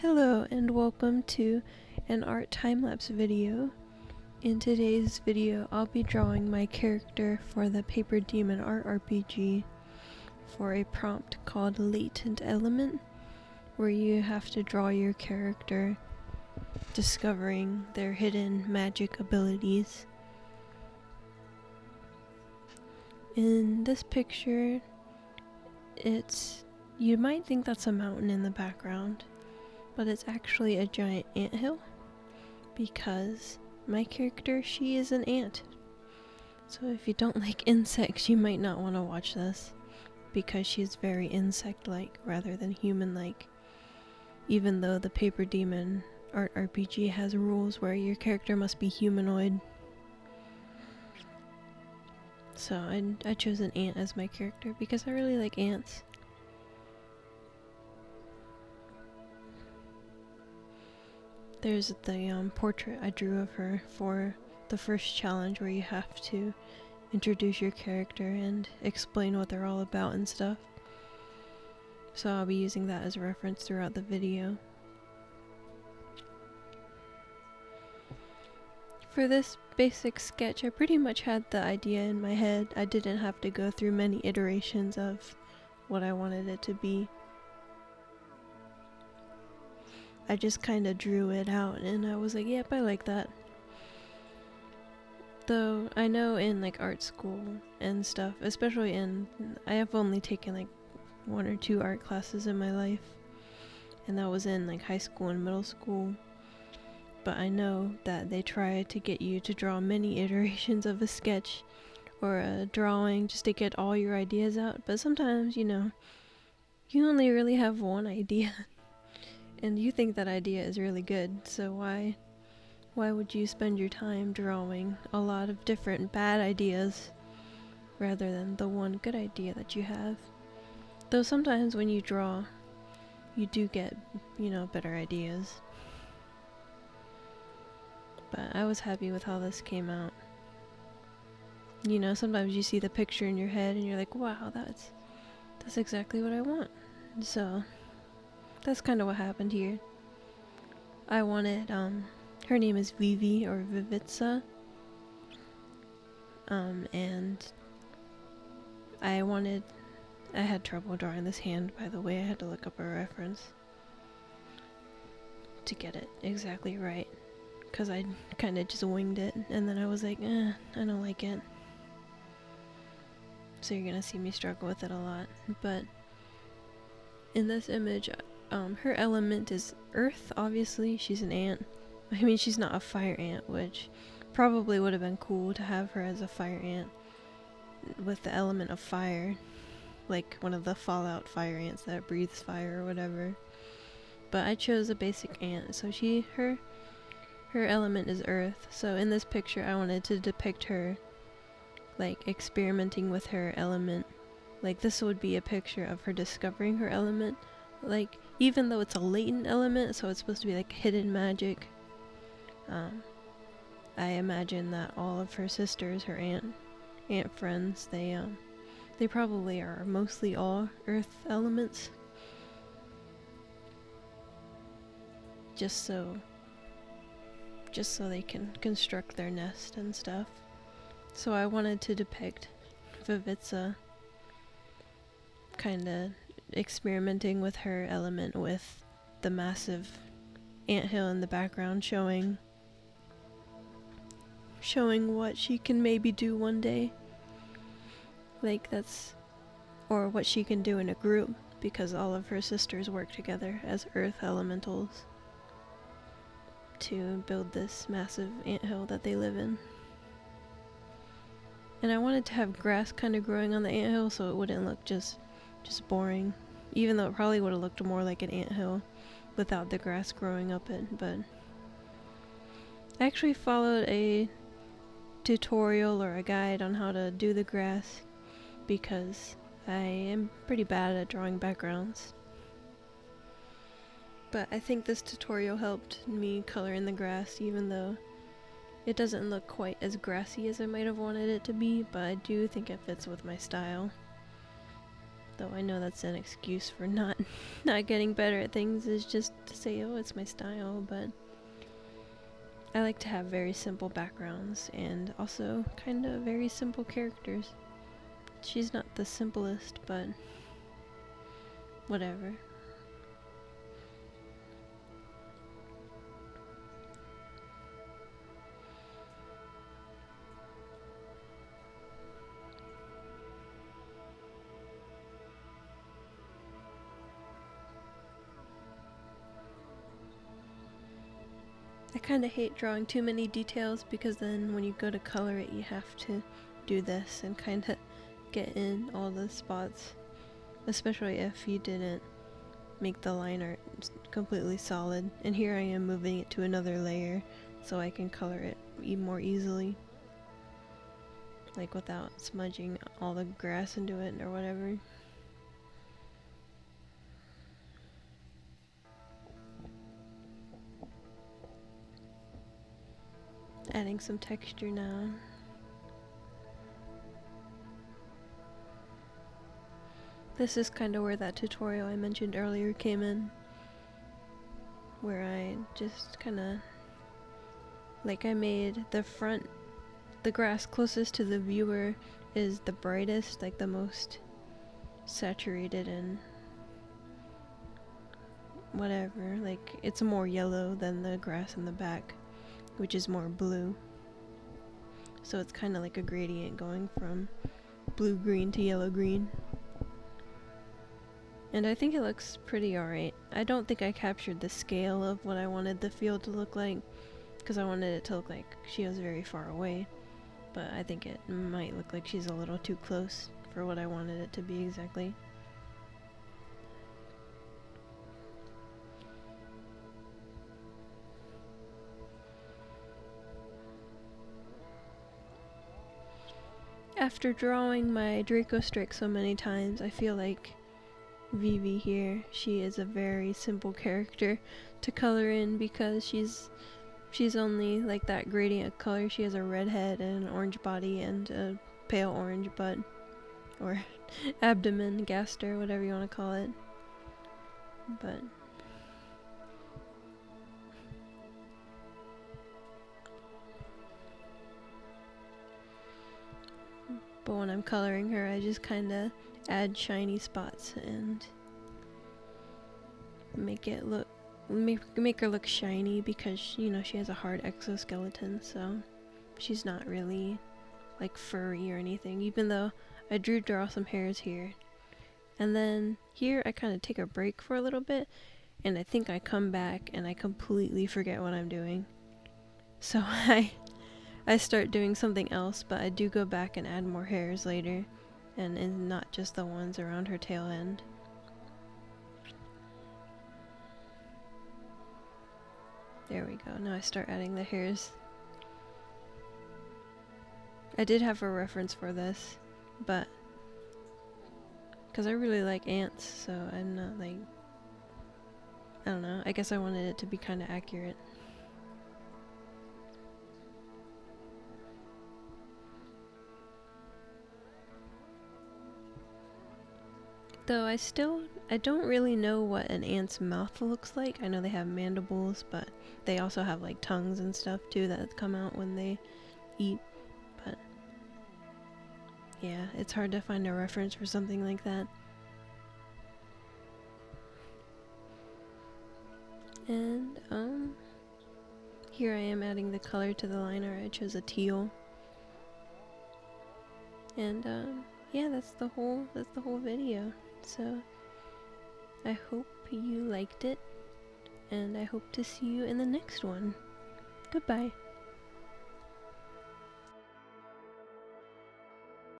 Hello and welcome to an art time-lapse video. In today's video I'll be drawing my character for the PaperDemon art RPG for a prompt called Latent Element, where you have to draw your character discovering their hidden magic abilities. In this picture, you might think that's a mountain in the background, but it's actually a giant anthill, because my character, she is an ant. So if you don't like insects, you might not want to watch this, because she's very insect-like rather than human-like. Even though the PaperDemon art RPG has rules where your character must be humanoid. So I chose an ant as my character because I really like ants. There's the portrait I drew of her for the first challenge, where you have to introduce your character and explain what they're all about and stuff. So I'll be using that as a reference throughout the video. For this basic sketch, I pretty much had the idea in my head. I didn't have to go through many iterations of what I wanted it to be. I just kind of drew it out and I was like, yep, I like that. Though I know in like art school and stuff, especially I have only taken like 1 or 2 art classes in my life, and that was in like high school and middle school. But I know that they try to get you to draw many iterations of a sketch or a drawing just to get all your ideas out. But sometimes, you only really have one idea. And you think that idea is really good, so why would you spend your time drawing a lot of different bad ideas rather than the one good idea that you have? Though sometimes when you draw, you do get, better ideas. But I was happy with how this came out. Sometimes you see the picture in your head and you're like, wow, that's exactly what I want. So that's kind of what happened here. I wanted, her name is Vivi or Vivitsa, and I had trouble drawing this hand, by the way. I had to look up a reference to get it exactly right, because I kind of just winged it, and then I was like, I don't like it. So you're gonna see me struggle with it a lot. But in this image, her element is earth, obviously. She's an ant. I mean, she's not a fire ant, which probably would have been cool to have her as a fire ant with the element of fire, like one of the Fallout fire ants that breathes fire or whatever. But I chose a basic ant, so her element is earth. So in this picture, I wanted to depict her like experimenting with her element. Like, this would be a picture of her discovering her element. Like, even though it's a latent element, so it's supposed to be like hidden magic, I imagine that all of her sisters, her ant friends, they probably are mostly all earth elements, just so they can construct their nest and stuff. So I wanted to depict Vivitsa kinda experimenting with her element, with the massive anthill in the background showing what she can maybe do one day. Like, or what she can do in a group, because all of her sisters work together as earth elementals to build this massive anthill that they live in. And I wanted to have grass kind of growing on the anthill so it wouldn't look just boring, even though it probably would have looked more like an anthill without the grass growing up it. But I actually followed a tutorial or a guide on how to do the grass, because I am pretty bad at drawing backgrounds. But I think this tutorial helped me color in the grass, even though it doesn't look quite as grassy as I might have wanted it to be, but I do think it fits with my style. Though I know that's an excuse for not getting better at things, is just to say, oh, it's my style, but I like to have very simple backgrounds and also kind of very simple characters. She's not the simplest, but whatever. I kind of hate drawing too many details because then when you go to color it, you have to do this and kind of get in all the spots, especially if you didn't make the line art completely solid. And here I am moving it to another layer so I can color it more easily, like without smudging all the grass into it or whatever. Adding some texture now. This is kind of where that tutorial I mentioned earlier came in, where I just kind of, like, I made the grass closest to the viewer is the brightest, like the most saturated and whatever, like it's more yellow than the grass in the back, which is more blue. So it's kind of like a gradient going from blue-green to yellow-green. And I think it looks pretty alright. I don't think I captured the scale of what I wanted the field to look like, because I wanted it to look like she was very far away. But I think it might look like she's a little too close for what I wanted it to be exactly. After drawing my Draco Strike so many times, I feel like Vivi here, she is a very simple character to color in because she's only like that gradient of color. She has a red head and an orange body and a pale orange butt, or abdomen, gaster, whatever you want to call it. But when I'm coloring her, I just kind of add shiny spots and make her look shiny because, you know, she has a hard exoskeleton, so she's not really like furry or anything, even though I draw some hairs here. And then here I kind of take a break for a little bit, and I think I come back and I completely forget what I'm doing. So I start doing something else, but I do go back and add more hairs later, and not just the ones around her tail end. There we go, now I start adding the hairs. I did have a reference for this, but because I really like ants, so I'm not like, I don't know, I guess I wanted it to be kind of accurate. Though I don't really know what an ant's mouth looks like. I know they have mandibles, but they also have like tongues and stuff too that come out when they eat. But yeah, it's hard to find a reference for something like that. And here I am adding the color to the liner. I chose a teal. And yeah, that's the whole video. So I hope you liked it, and I hope to see you in the next one. Goodbye.